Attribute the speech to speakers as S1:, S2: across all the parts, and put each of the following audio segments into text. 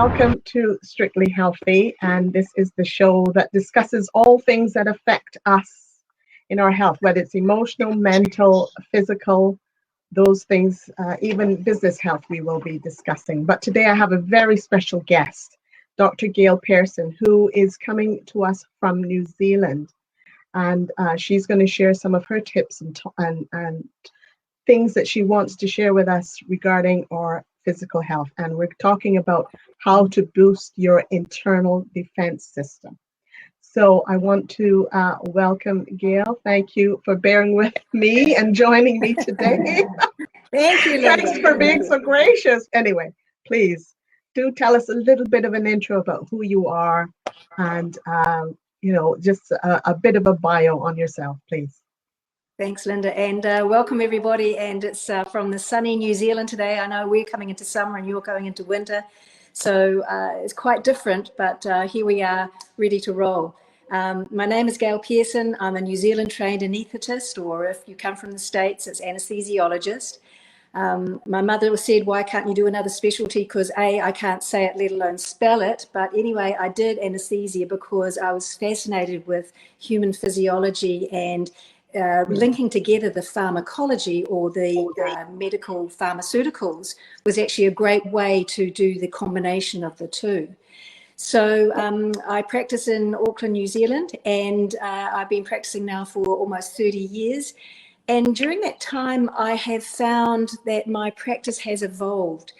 S1: welcome to Strictly Healthy, and this is the show that discusses all things that affect us in our health, whether it's emotional, mental, physical, those things, even business health we will be discussing. But today I have a very special guest, Dr. Gail Pearson, who is coming to us from New Zealand, and she's going to share some of her tips and things that she wants to share with us regarding our physical health. And we're talking about how to boost your internal defense system. So I want to welcome Gail. Thank you for bearing with me and joining me today.
S2: Thank you, Linda.
S1: Thanks for being so gracious. Anyway, please do tell us a little bit of an intro about who you are and, just a bit of a bio on yourself, please.
S2: Thanks, Linda, and welcome everybody. And it's from the sunny New Zealand today. I know we're coming into summer and you're going into winter, so it's quite different, but here we are ready to roll. My name is Gail Pearson. I'm a New Zealand trained anaesthetist, or if you come from the States, it's anesthesiologist. My mother said, why can't you do another specialty? Because A, I can't say it, let alone spell it. But anyway, I did anesthesia because I was fascinated with human physiology and linking together the pharmacology or the medical pharmaceuticals was actually a great way to do the combination of the two. So I practice in Auckland, New Zealand, and I've been practicing now for almost 30 years. And during that time, I have found that my practice has evolved.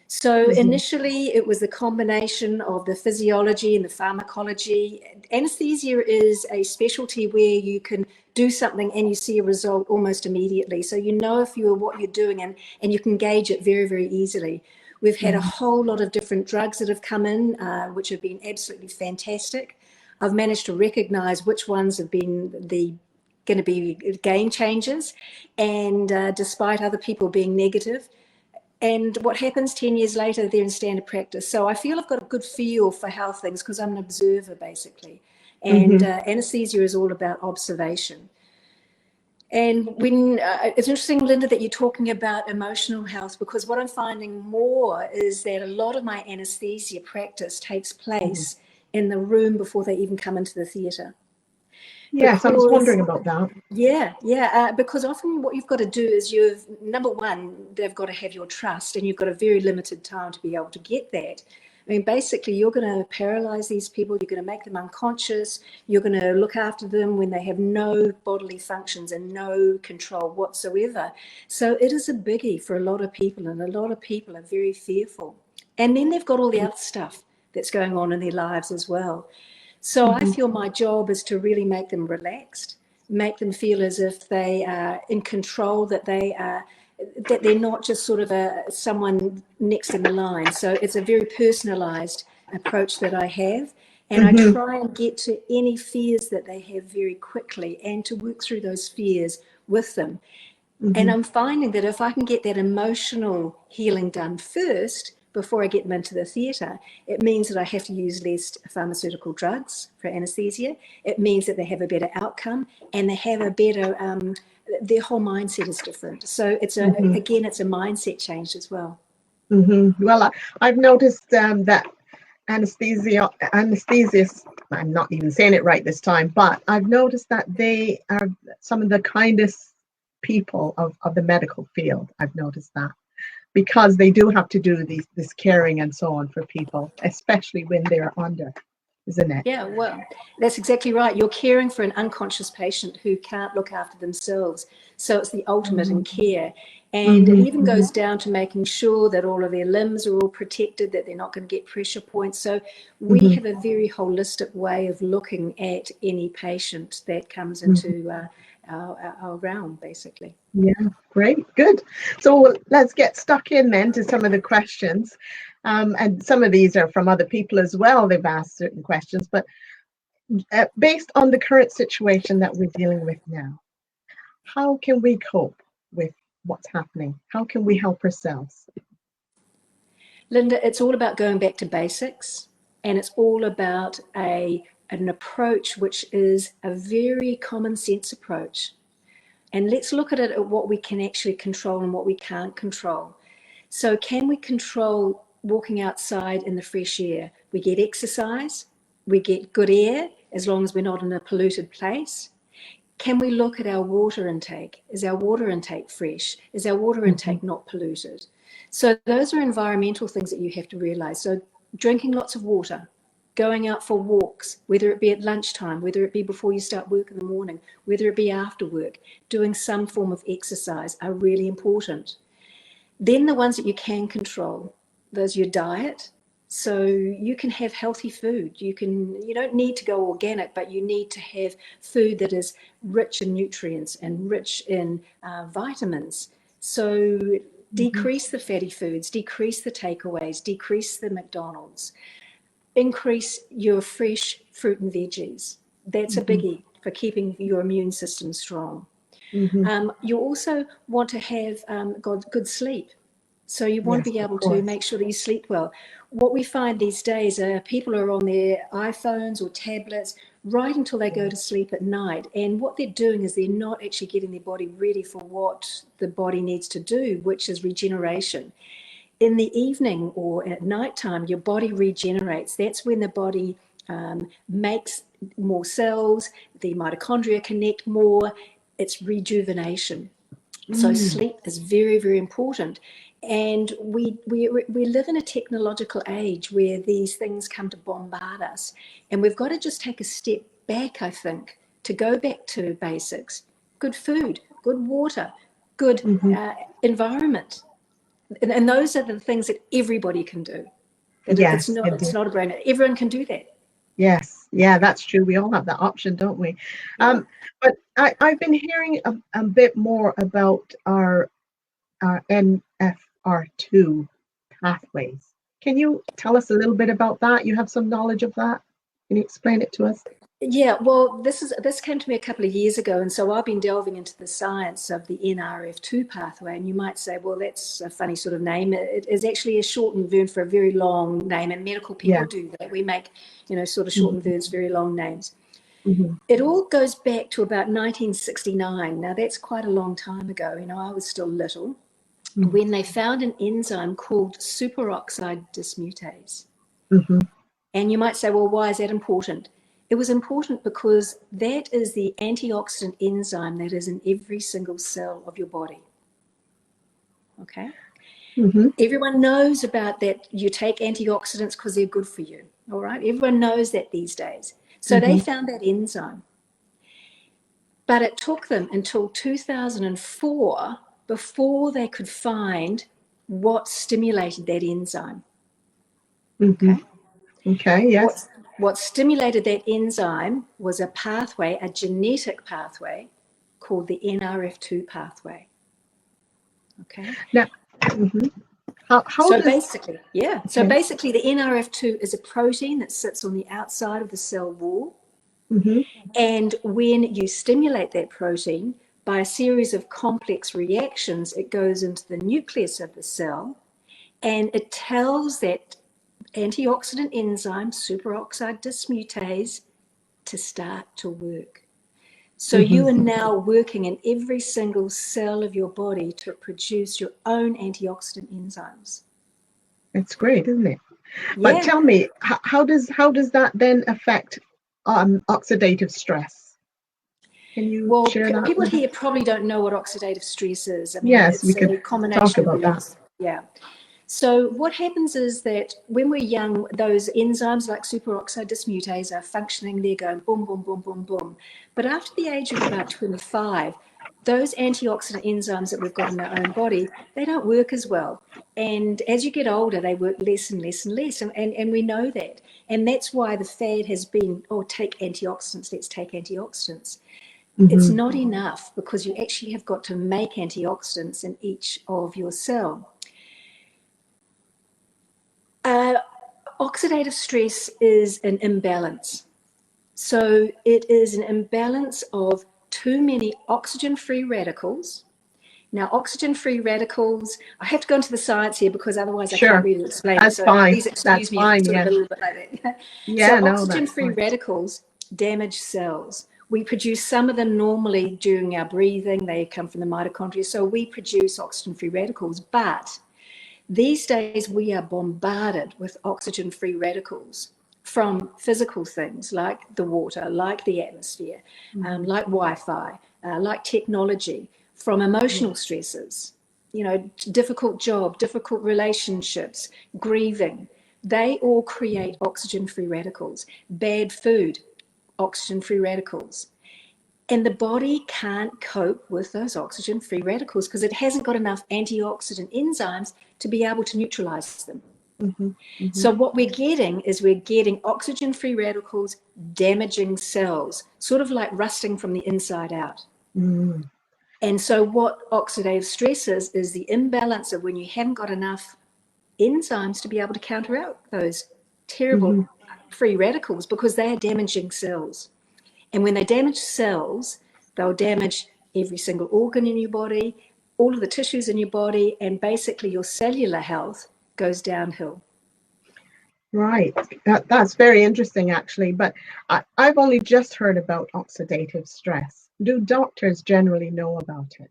S2: So initially, it was the combination of the physiology and the pharmacology. Anesthesia is a specialty where you can do something and you see a result almost immediately. So you know what you're doing and you can gauge it very, very easily. We've had a whole lot of different drugs that have come in, which have been absolutely fantastic. I've managed to recognize which ones have been going to be game changers, and despite other people being negative. And what happens 10 years later, they're in standard practice. So I feel I've got a good feel for how things, because I'm an observer basically. And anesthesia is all about observation. And when it's interesting, Linda, that you're talking about emotional health, because what I'm finding more is that a lot of my anesthesia practice takes place in the room before they even come into the theatre.
S1: Yes, I was wondering about that.
S2: Yeah, because often what you've got to do is number one, they've got to have your trust, and you've got a very limited time to be able to get that. I mean, basically, you're going to paralyze these people, you're going to make them unconscious, you're going to look after them when they have no bodily functions and no control whatsoever. So it is a biggie for a lot of people, and a lot of people are very fearful. And then they've got all the other stuff that's going on in their lives as well. So I feel my job is to really make them relaxed, make them feel as if they are in control, that they're not just sort of someone next in the line. So it's a very personalized approach that I have. And I try and get to any fears that they have very quickly and to work through those fears with them. And I'm finding that if I can get that emotional healing done first, before I get them into the theatre, it means that I have to use less pharmaceutical drugs for anesthesia. It means that they have a better outcome, and they have a better, their whole mindset is different. So it's again, it's a mindset change as well.
S1: Well, I've noticed that anesthesists, I'm not even saying it right this time, but I've noticed that they are some of the kindest people of the medical field. I've noticed that, because they do have to do this caring and so on for people, especially when they're under, isn't it?
S2: Yeah, well, that's exactly right. You're caring for an unconscious patient who can't look after themselves. So it's the ultimate in care. And it even goes down to making sure that all of their limbs are all protected, that they're not going to get pressure points. So we have a very holistic way of looking at any patient that comes into our realm, basically.
S1: Yeah, great, good. So let's get stuck in then to some of the questions. And some of these are from other people as well. They've asked certain questions, but based on the current situation that we're dealing with now, how can we cope with what's happening? How can we help ourselves?
S2: Linda, it's all about going back to basics, and it's all about an approach which is a very common sense approach. And let's look at it at what we can actually control and what we can't control. So can we control walking outside in the fresh air. We get exercise, we get good air, as long as we're not in a polluted place. Can we look at our water intake? Is our water intake fresh? Is our water intake not polluted? So those are environmental things that you have to realize. So drinking lots of water, going out for walks, whether it be at lunchtime, whether it be before you start work in the morning, whether it be after work, doing some form of exercise are really important. Then the ones that you can control, those your diet. So you can have healthy food. You don't need to go organic, but you need to have food that is rich in nutrients and rich in vitamins. So decrease the fatty foods, decrease the takeaways, decrease the McDonald's, increase your fresh fruit and veggies. That's a biggie for keeping your immune system strong. You also want to have good sleep. So you want to be able to make sure that you sleep well. What we find these days are people are on their iPhones or tablets right until they go to sleep at night. And what they're doing is they're not actually getting their body ready for what the body needs to do, which is regeneration. In the evening or at nighttime, your body regenerates. That's when the body makes more cells, the mitochondria connect more. It's rejuvenation. So sleep is very, very important. And we live in a technological age where these things come to bombard us. And we've got to just take a step back, I think, to go back to basics. Good food, good water, good environment. And those are the things that everybody can do.
S1: Yes,
S2: it's not a brainer. Everyone can do that.
S1: Yes, yeah, that's true. We all have that option, don't we?
S2: Yeah.
S1: But I've been hearing a bit more about our Nfr2 pathways. Can you tell us a little bit about that? You have some knowledge of that? Can you explain it to us?
S2: Yeah, well, this came to me a couple of years ago, and so I've been delving into the science of the Nrf2 pathway. And you might say, well, that's a funny sort of name. It is actually a shortened version for a very long name, and medical people do that. We make, sort of shortened versions, very long names. It all goes back to about 1969. Now, that's quite a long time ago. I was still little when they found an enzyme called Superoxide Dismutase. And you might say, well, why is that important? It was important because that is the antioxidant enzyme that is in every single cell of your body. Okay? Everyone knows about that. You take antioxidants because they're good for you. All right? Everyone knows that these days. So they found that enzyme. But it took them until 2004 before they could find what stimulated that enzyme.
S1: Okay, yes.
S2: What stimulated that enzyme was a pathway, a genetic pathway called the Nrf2 pathway. Okay.
S1: Now,
S2: So basically, the Nrf2 is a protein that sits on the outside of the cell wall. And when you stimulate that protein by a series of complex reactions, it goes into the nucleus of the cell and it tells that antioxidant enzyme, superoxide dismutase, to start to work. So you are now working in every single cell of your body to produce your own antioxidant enzymes.
S1: It's great, isn't it?
S2: Yeah.
S1: But tell me, how does that then affect oxidative stress? Can you share that?
S2: People here probably don't know what oxidative stress is. I mean,
S1: yes,
S2: it's
S1: we could
S2: a combination
S1: talk about that.
S2: Yeah. So what happens is that when we're young, those enzymes like superoxide dismutase are functioning, they're going boom, boom, boom, boom, boom. But after the age of about 25, those antioxidant enzymes that we've got in our own body, they don't work as well. And as you get older, they work less and less and less. And we know that. And that's why the fad has been, take antioxidants, let's take antioxidants. It's not enough because you actually have got to make antioxidants in each of your cell. Oxidative stress is an imbalance. So it is an imbalance of too many oxygen-free radicals. Now, oxygen-free radicals, I have to go into the science here because otherwise I can't really explain
S1: That's
S2: it. So
S1: fine.
S2: please excuse me a little bit like that. Oxygen-free radicals damage cells. We produce some of them normally during our breathing. They come from the mitochondria. So we produce oxygen-free radicals, but These days, we are bombarded with oxygen-free radicals from physical things like the water, like the atmosphere, like Wi-Fi, like technology, from emotional stresses, you know, difficult job, difficult relationships, grieving. They all create oxygen-free radicals. Bad food, oxygen-free radicals. And the body can't cope with those oxygen-free radicals because it hasn't got enough antioxidant enzymes to be able to neutralize them. So what we're getting is we're getting oxygen-free radicals damaging cells, sort of like rusting from the inside out. And so what oxidative stress is the imbalance of when you haven't got enough enzymes to be able to counteract those terrible free radicals because they are damaging cells. And when they damage cells, they'll damage every single organ in your body, all of the tissues in your body, and basically your cellular health goes downhill.
S1: Right. That's very interesting, actually. But I've only just heard about oxidative stress. Do doctors generally know about it?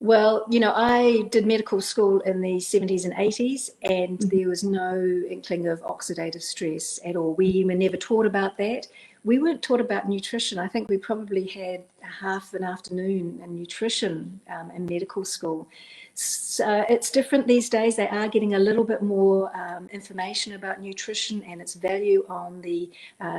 S2: Well, you know, I did medical school in the 70s and 80s, and there was no inkling of oxidative stress at all. We were never taught about that. We weren't taught about nutrition. I think we probably had half an afternoon in nutrition in medical school. So it's different these days. They are getting a little bit more information about nutrition and its value on the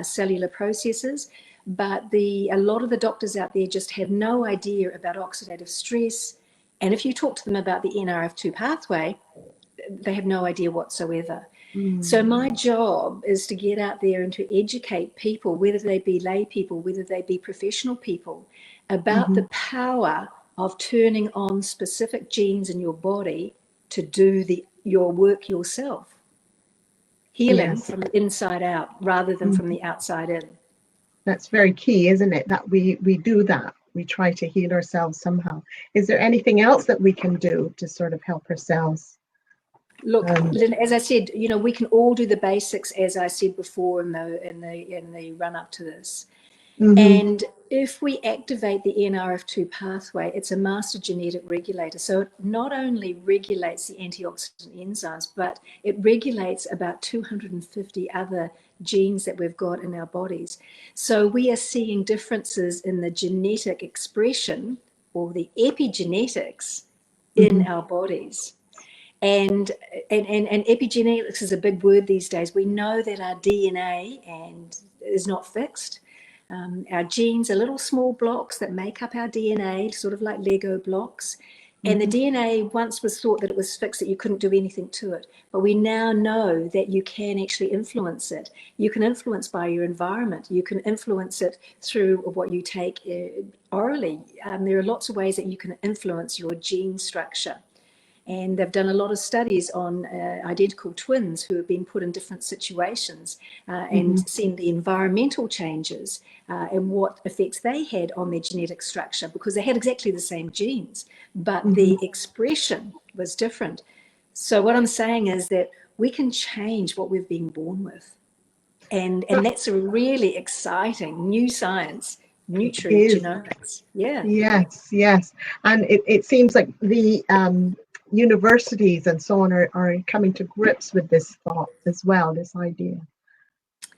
S2: cellular processes. But a lot of the doctors out there just have no idea about oxidative stress. And if you talk to them about the Nrf2 pathway, they have no idea whatsoever. So my job is to get out there and to educate people, whether they be lay people, whether they be professional people, about the power of turning on specific genes in your body to do your work yourself. Healing from the inside out rather than from the outside in.
S1: That's very key, isn't it? That we do that. We try to heal ourselves somehow. Is there anything else that we can do to sort of help ourselves?
S2: Look, Lynn, as I said, you know, we can all do the basics, as I said before in the run up to this. And if we activate the Nrf2 pathway, it's a master genetic regulator. So it not only regulates the antioxidant enzymes, but it regulates about 250 other genes that we've got in our bodies. So we are seeing differences in the genetic expression or the epigenetics in our bodies. And epigenetics is a big word these days. We know that our DNA is not fixed. Our genes are little small blocks that make up our DNA, sort of like Lego blocks. And the DNA once was thought that it was fixed, that you couldn't do anything to it. But we now know that you can actually influence it. You can influence by your environment. You can influence it through what you take orally. There are lots of ways that you can influence your gene structure. And they've done a lot of studies on identical twins who have been put in different situations and seen the environmental changes and what effects they had on their genetic structure, because they had exactly the same genes, but the expression was different. So what I'm saying is that we can change what we've been born with. And that's a really exciting new science, nutrigenomics. Yeah.
S1: Yes. And it seems like the universities and so on are coming to grips with this thought as well, this idea,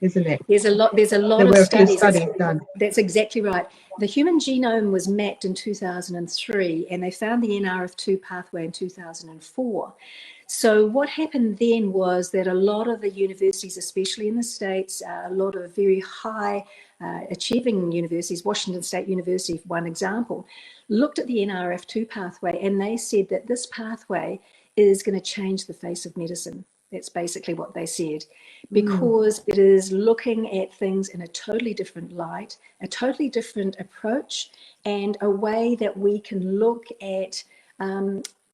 S1: isn't it?
S2: There's a lot
S1: There
S2: of
S1: were
S2: studies
S1: done.
S2: That's exactly right. The human genome was mapped in 2003, and they found the Nrf2 pathway in 2004. So what happened then was that a lot of the universities, especially in the States, a lot of very high achieving universities, Washington State University, for one example, looked at the Nrf2 pathway, and they said that this pathway is going to change the face of medicine. That's basically what they said, because it is looking at things in a totally different light, a totally different approach, and a way that we can look at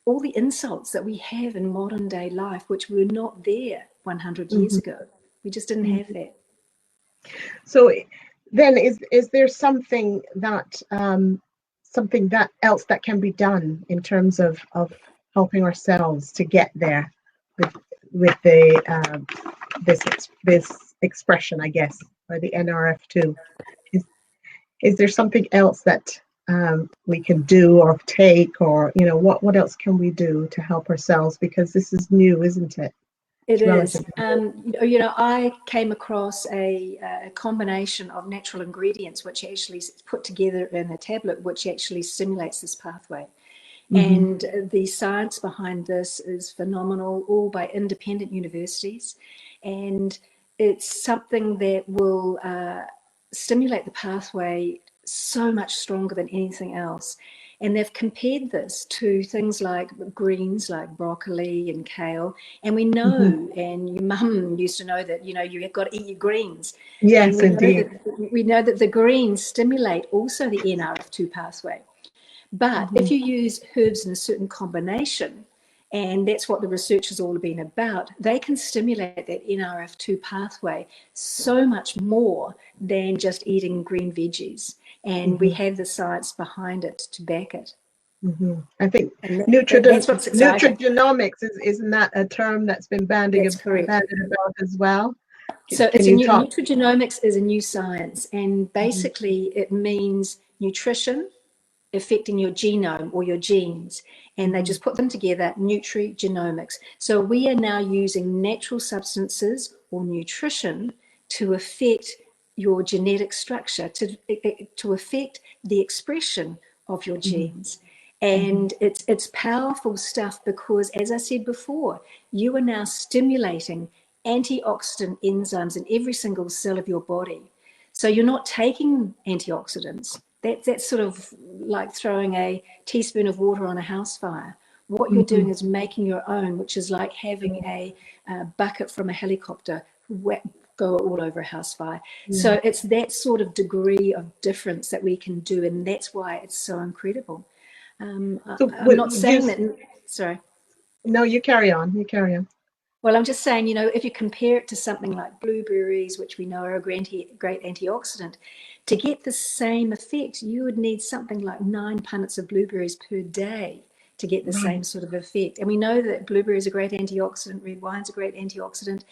S2: all the insults that we have in modern day life, which were not there 100 years ago. We just didn't have that.
S1: So then is there something that else that can be done in terms of helping ourselves to get there with the this expression, I guess, or the Nrf2? Is there something else that we can do or take, or what else can we do to help ourselves, because this is new, isn't it?
S2: It is. I came across a combination of natural ingredients which actually put together in a tablet, which actually stimulates this pathway. And the science behind this is phenomenal, all by independent universities. And it's something that will stimulate the pathway so much stronger than anything else. And they've compared this to things like greens, like broccoli and kale. And we know, and your mum used to know that, you've got to eat your greens.
S1: Yes,
S2: and
S1: indeed.
S2: We know that the greens stimulate also the Nrf2 pathway. But if you use herbs in a certain combination, and that's what the research has all been about, they can stimulate that Nrf2 pathway so much more than just eating green veggies. And we have the science behind it to back it.
S1: I think
S2: that's what's exciting.
S1: nutrigenomics, isn't that a term that's been bandied about as well?
S2: So nutrigenomics is a new science, and basically it means nutrition affecting your genome or your genes, and they just put them together, nutrigenomics. So we are now using natural substances or nutrition to affect your genetic structure, to affect the expression of your genes. And it's powerful stuff, because, as I said before, you are now stimulating antioxidant enzymes in every single cell of your body. So you're not taking antioxidants. That's sort of like throwing a teaspoon of water on a house fire. What you're doing is making your own, which is like having a bucket from a helicopter go all over a house fire. So it's that sort of degree of difference that we can do, and that's why it's so incredible. I'm not saying that. Sorry.
S1: No, you carry on.
S2: Well, I'm just saying, if you compare it to something like blueberries, which we know are a great antioxidant, to get the same effect, you would need something like 9 punnets of blueberries per day to get the same sort of effect. And we know that blueberries are a great antioxidant, red wine's a great antioxidant.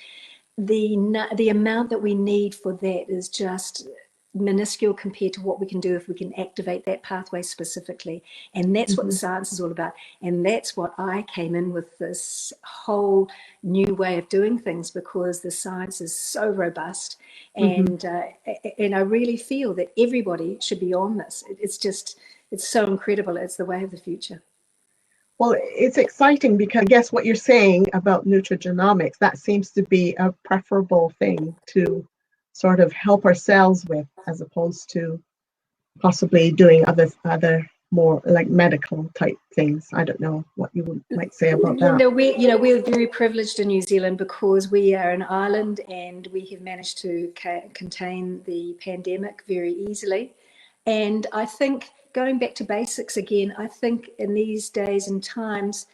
S2: The amount that we need for that is just minuscule compared to what we can do if we can activate that pathway specifically. And that's what the science is all about. And that's what I came in with, this whole new way of doing things, because the science is so robust. And I really feel that everybody should be on this. It's so incredible. It's the way of the future.
S1: Well, it's exciting, because I guess what you're saying about nutrigenomics, that seems to be a preferable thing to sort of help ourselves with, as opposed to possibly doing other more like medical type things. I don't know what you might say about that.
S2: We're very privileged in New Zealand, because we are an island and we have managed to contain the pandemic very easily. And I think, going back to basics again, I think in these days and times,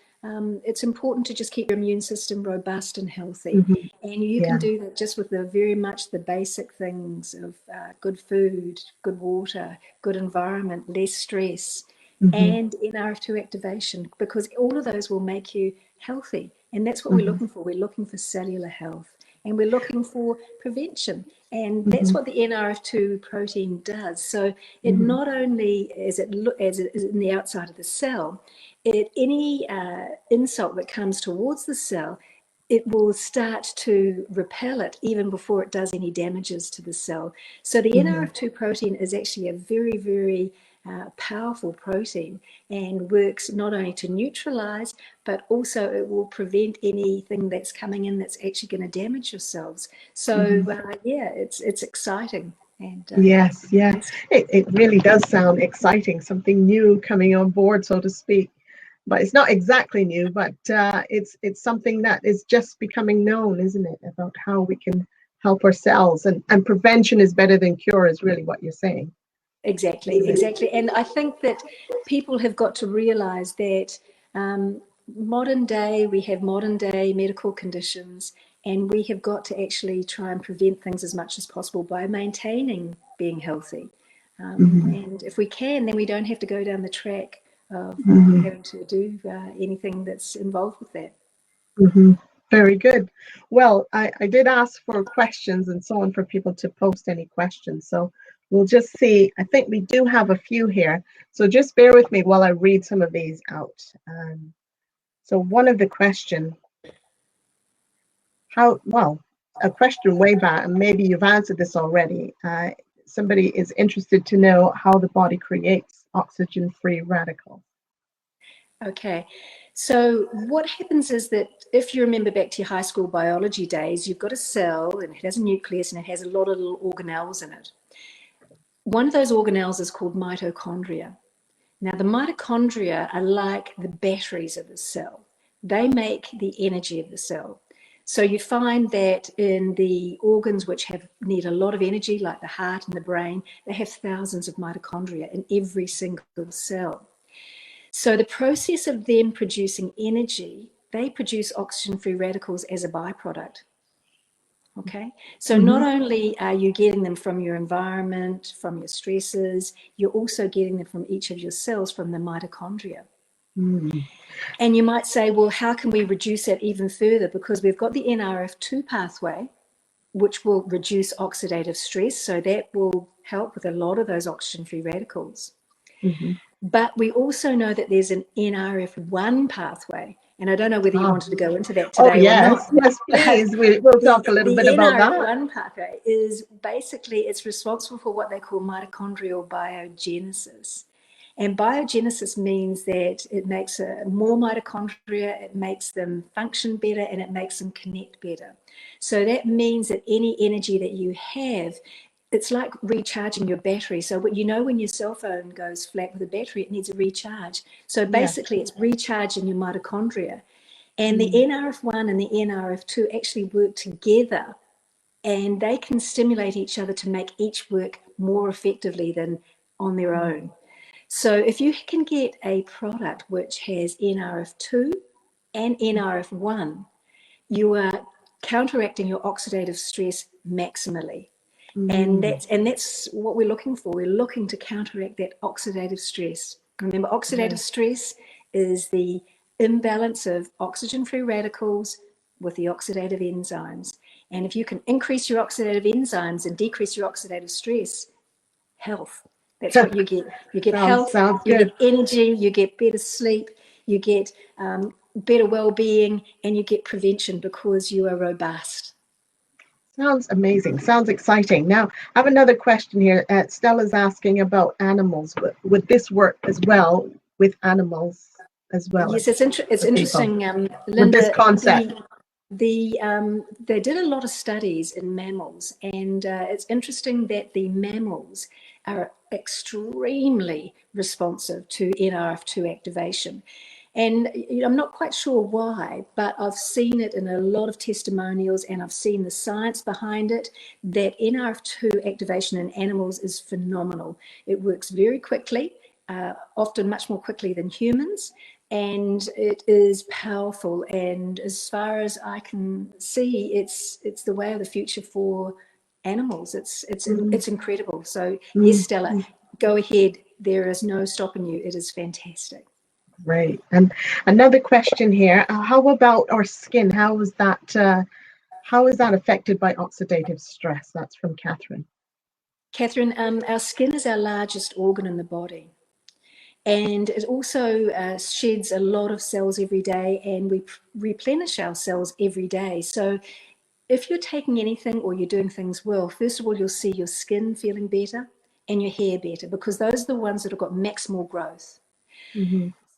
S2: it's important to just keep your immune system robust and healthy. And you can do that just with very much the basic things of good food, good water, good environment, less stress, and Nrf2 activation, because all of those will make you healthy. And that's what we're looking for. We're looking for cellular health, and we're looking for prevention. And that's what the Nrf2 protein does. So it not only, as it is in the outside of the cell, any insult that comes towards the cell, it will start to repel it even before it does any damages to the cell. So the Nrf2 protein is actually a very, very powerful protein, and works not only to neutralize, but also it will prevent anything that's coming in that's actually going to damage your cells. So it's exciting. And
S1: yes, it really does sound exciting, something new coming on board, so to speak. But it's not exactly new, but it's something that is just becoming known, isn't it, about how we can help ourselves, and prevention is better than cure, is really what you're saying.
S2: Exactly. And I think that people have got to realize that we have modern day medical conditions, and we have got to actually try and prevent things as much as possible by maintaining being healthy. And if we can, then we don't have to go down the track of having to do anything that's involved with that.
S1: Very good. Well, I did ask for questions and so on, for people to post any questions. So we'll just see. I think we do have a few here. So just bear with me while I read some of these out. So one of the question, a question way back, and maybe you've answered this already. Somebody is interested to know how the body creates oxygen-free radicals.
S2: Okay, so what happens is that if you remember back to your high school biology days, you've got a cell and it has a nucleus and it has a lot of little organelles in it. One of those organelles is called mitochondria. Now, the mitochondria are like the batteries of the cell. They make the energy of the cell. So you find that in the organs which need a lot of energy, like the heart and the brain, they have thousands of mitochondria in every single cell. So the process of them producing energy, they produce oxygen-free radicals as a byproduct. Okay, so not only are you getting them from your environment, from your stresses, you're also getting them from each of your cells, from the mitochondria. And you might say, well, how can we reduce that even further? Because we've got the Nrf2 pathway, which will reduce oxidative stress. So that will help with a lot of those oxygen-free radicals. But we also know that there's an Nrf1 pathway. And I don't know whether you wanted to go into that today or not.
S1: Yes, please. We'll talk a little bit about that.
S2: The Nrf1 pathway is basically, it's responsible for what they call mitochondrial biogenesis. And biogenesis means that it makes more mitochondria, it makes them function better, and it makes them connect better. So that means that any energy that you have, it's like recharging your battery. So when your cell phone goes flat with a battery, it needs a recharge. So basically it's recharging your mitochondria. And the Nrf1 and the Nrf2 actually work together, and they can stimulate each other to make each work more effectively than on their own. So if you can get a product which has Nrf2 and Nrf1, you are counteracting your oxidative stress maximally. And that's what we're looking for. We're looking to counteract that oxidative stress. Remember, oxidative stress is the imbalance of oxygen-free radicals with the oxidative enzymes. And if you can increase your oxidative enzymes and decrease your oxidative stress, health. That's what you get. You get health, you get energy, you get better sleep, you get better well-being, and you get prevention because you are robust.
S1: Sounds amazing. Sounds exciting. Now, I have another question here. Stella's asking about animals. Would this work as well with animals as well?
S2: Yes, it's interesting, Linda.
S1: With this concept.
S2: They did a lot of studies in mammals, and it's interesting that the mammals are extremely responsive to Nrf2 activation. And I'm not quite sure why, but I've seen it in a lot of testimonials, and I've seen the science behind it, that Nrf2 activation in animals is phenomenal. It works very quickly, often much more quickly than humans, and it is powerful. And as far as I can see, it's the way of the future for animals. It's incredible. So yes, Stella, go ahead. There is no stopping you. It is fantastic.
S1: Great. And another question here, how about our skin? How is that affected by oxidative stress? That's from Catherine.
S2: Catherine, our skin is our largest organ in the body. And it also sheds a lot of cells every day, and we replenish our cells every day. So if you're taking anything or you're doing things well, first of all, you'll see your skin feeling better and your hair better, because those are the ones that have got maximal growth.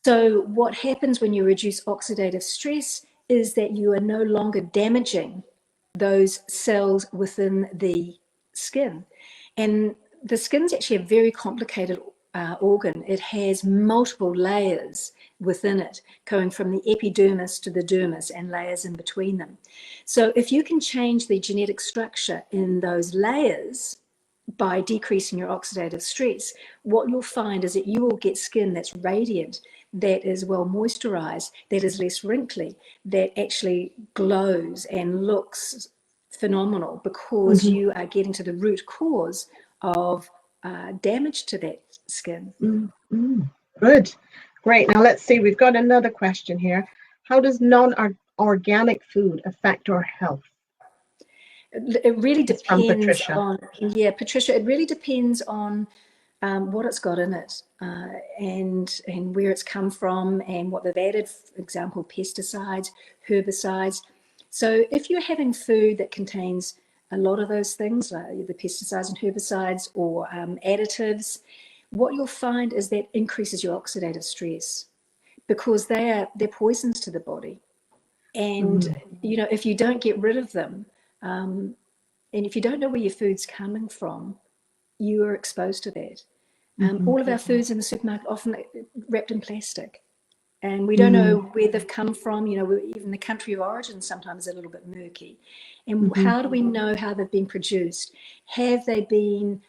S2: So what happens when you reduce oxidative stress is that you are no longer damaging those cells within the skin. And the skin is actually a very complicated organ. It has multiple layers within it, going from the epidermis to the dermis and layers in between them. So if you can change the genetic structure in those layers by decreasing your oxidative stress, what you'll find is that you will get skin that's radiant, that is well moisturized, that is less wrinkly, that actually glows and looks phenomenal, because you are getting to the root cause of damage to that skin.
S1: Good. Great. Now let's see, we've got another question here. How does non-organic food affect our health?
S2: It really
S1: It's from
S2: depends
S1: Patricia.
S2: on, yeah, Patricia, it really depends on what it's got in it, and where it's come from and what they've added, for example, pesticides, herbicides. So if you're having food that contains a lot of those things, like the pesticides and herbicides or additives, what you'll find is that increases your oxidative stress, because they're poisons to the body. And, you know, if you don't get rid of them, and if you don't know where your food's coming from, you are exposed to that. All of our foods in the supermarket often wrapped in plastic, and we don't know where they've come from. You know, even the country of origin sometimes is a little bit murky. And how do we know how they've been produced? Have they been,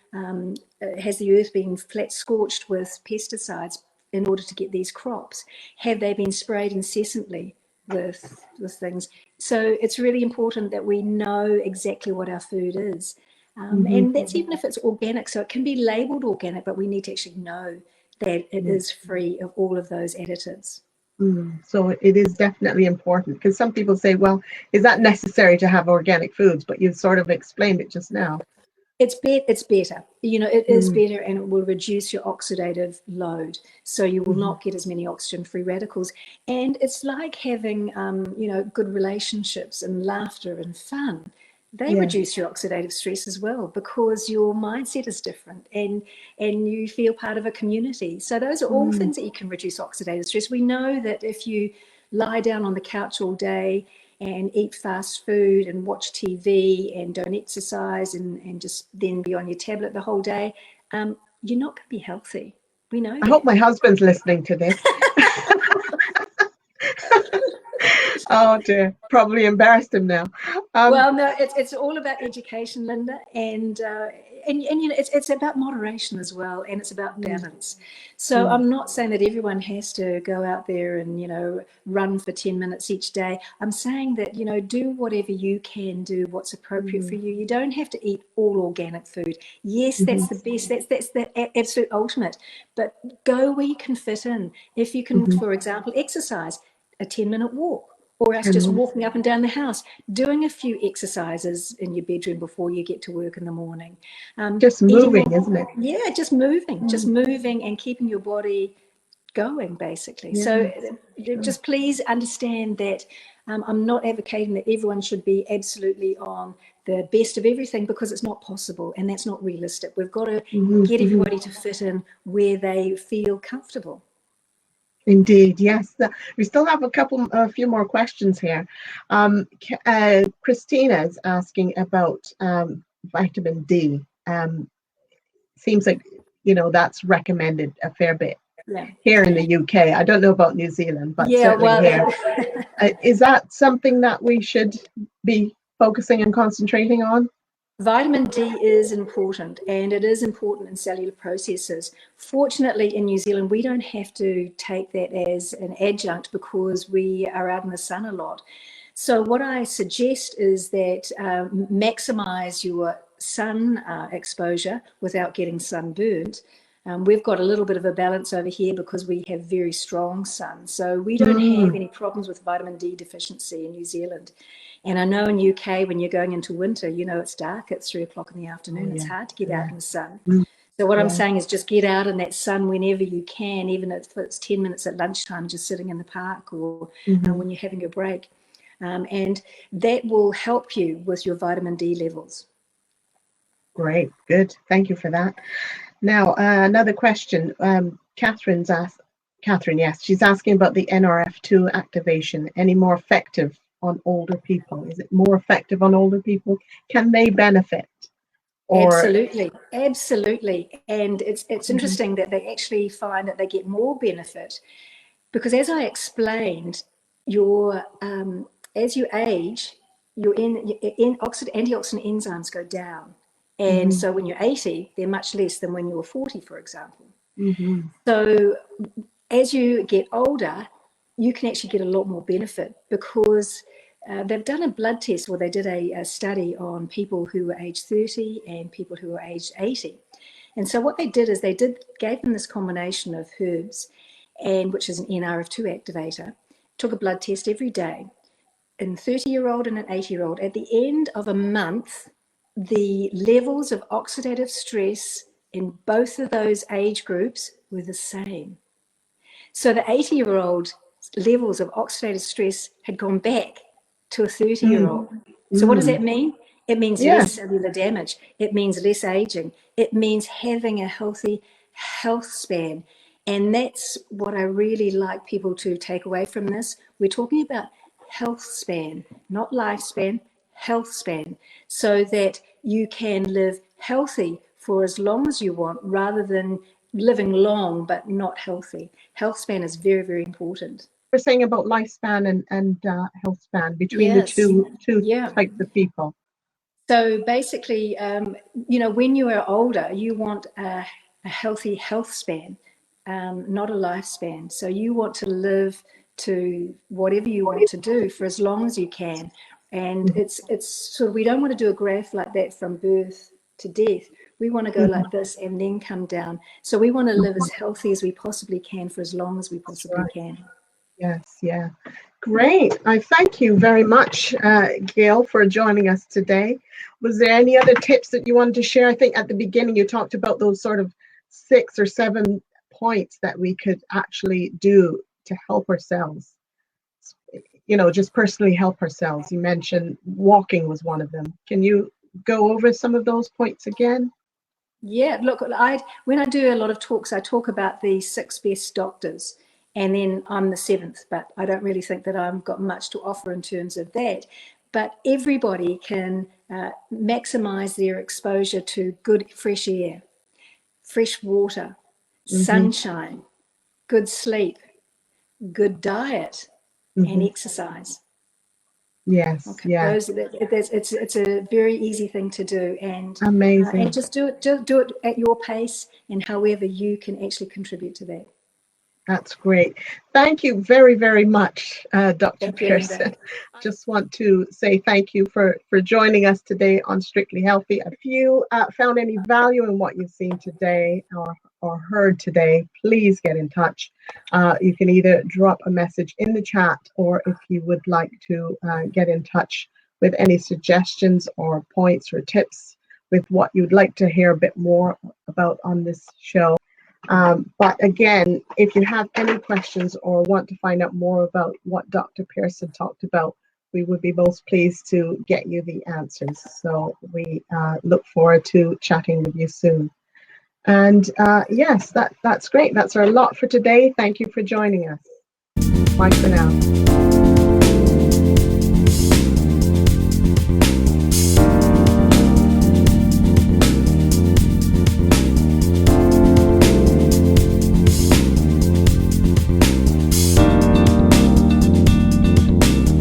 S2: has the earth been flat scorched with pesticides in order to get these crops? Have they been sprayed incessantly with things? So it's really important that we know exactly what our food is. And that's even if it's organic. So it can be labeled organic, but we need to actually know that it is free of all of those additives.
S1: So it is definitely important, because some people say, well, is that necessary to have organic foods? But you've sort of explained it just now.
S2: It's better. You know, it is better, and it will reduce your oxidative load. So you will not get as many oxygen-free radicals. And it's like having, you know, good relationships and laughter and fun. They reduce your oxidative stress as well, because your mindset is different and you feel part of a community. So those are all things that you can reduce oxidative stress. We know that if you lie down on the couch all day and eat fast food and watch TV and don't exercise and just then be on your tablet the whole day, you're not going to be healthy. We know that.
S1: I hope my husband's listening to this. Oh dear, probably embarrassed him now.
S2: Well, no, it's all about education, Linda, and you know, it's about moderation as well, and it's about balance. So I'm not saying that everyone has to go out there and, you know, run for 10 minutes each day. I'm saying that, you know, do whatever you can do, what's appropriate for you. You don't have to eat all organic food. Yes, that's the best. That's the absolute ultimate. But go where you can fit in. If you can, for example, exercise, a 10-minute walk. Or else just walking up and down the house, doing a few exercises in your bedroom before you get to work in the morning.
S1: Just moving, isn't it?
S2: Yeah, just moving and keeping your body going, basically. So just please understand that I'm not advocating that everyone should be absolutely on the best of everything, because it's not possible and that's not realistic. We've got to get everybody to fit in where they feel comfortable.
S1: Indeed, yes. We still have a few more questions here. Christina's asking about vitamin D. Seems like, you know, that's recommended a fair bit here in the UK. I don't know about New Zealand, but certainly here. Is that something that we should be focusing and concentrating on?
S2: Vitamin D is important, and it is important in cellular processes. Fortunately, in New Zealand, we don't have to take that as an adjunct because we are out in the sun a lot. So what I suggest is that maximize your sun exposure without getting sunburnt. We've got a little bit of a balance over here because we have very strong sun. So we don't have any problems with vitamin D deficiency in New Zealand. And I know in UK, when you're going into winter, you know, it's dark at 3 o'clock in the afternoon. It's hard to get out in the sun. So what I'm saying is just get out in that sun whenever you can, even if it's 10 minutes at lunchtime, just sitting in the park or when you're having a break. And that will help you with your vitamin D levels.
S1: Great, good. Thank you for that. Now, another question. Catherine's asked, yes, she's asking about the Nrf2 activation. Any more effective on older people? Is it more effective on older people? Can they benefit?
S2: Absolutely. And it's interesting that they actually find that they get more benefit, because as I explained, your as you age, your antioxidant enzymes go down. And so when you're 80, they're much less than when you were 40, for example. So as you get older, you can actually get a lot more benefit, because they've done a blood test, or they did a study on people who were age 30 and people who were age 80. And so what they did is gave them this combination of herbs, and which is an Nrf2 activator, took a blood test every day, in 30-year-old and an 80-year-old, at the end of a month, the levels of oxidative stress in both of those age groups were the same. So the 80-year-old levels of oxidative stress had gone back to a 30-year-old. So what does that mean? It means less cellular damage. It means less aging. It means having a healthy health span. And that's what I really like people to take away from this. We're talking about health span, not lifespan, health span, so that you can live healthy for as long as you want rather than living long but not healthy. Health span is very, very important.
S1: We're saying about lifespan and health span between the two types of people.
S2: So basically, you know, when you are older, you want a healthy health span, not a lifespan. So you want to live to whatever you want to do for as long as you can. And it's sort of, we don't want to do a graph like that from birth to death. We want to go like this and then come down. So we want to live as healthy as we possibly can for as long as we possibly can.
S1: Yes, yeah. Great. I thank you very much, Gail, for joining us today. Was there any other tips that you wanted to share? I think at the beginning you talked about those sort of 6 or 7 points that we could actually do to help ourselves, you know, just personally help ourselves. You mentioned walking was one of them. Can you go over some of those points again?
S2: Yeah, look, when I do a lot of talks, I talk about the 6 best doctors. And then I'm the 7th, but I don't really think that I've got much to offer in terms of that. But everybody can maximize their exposure to good fresh air, fresh water, sunshine, good sleep, good diet, and exercise.
S1: Yes,
S2: okay.
S1: yeah.
S2: It's a very easy thing to do, and
S1: amazing.
S2: And just do it at your pace and however you can actually contribute to that.
S1: That's great. Thank you very, very much, Dr. Pearson. I just want to say thank you for joining us today on Strictly Healthy. If you found any value in what you've seen today or heard today, please get in touch. You can either drop a message in the chat, or if you would like to get in touch with any suggestions or points or tips with what you'd like to hear a bit more about on this show. But again, if you have any questions or want to find out more about what Dr. Pearson talked about, we would be most pleased to get you the answers. So we look forward to chatting with you soon. And yes, that's great. That's our lot for today. Thank you for joining us. Bye for now.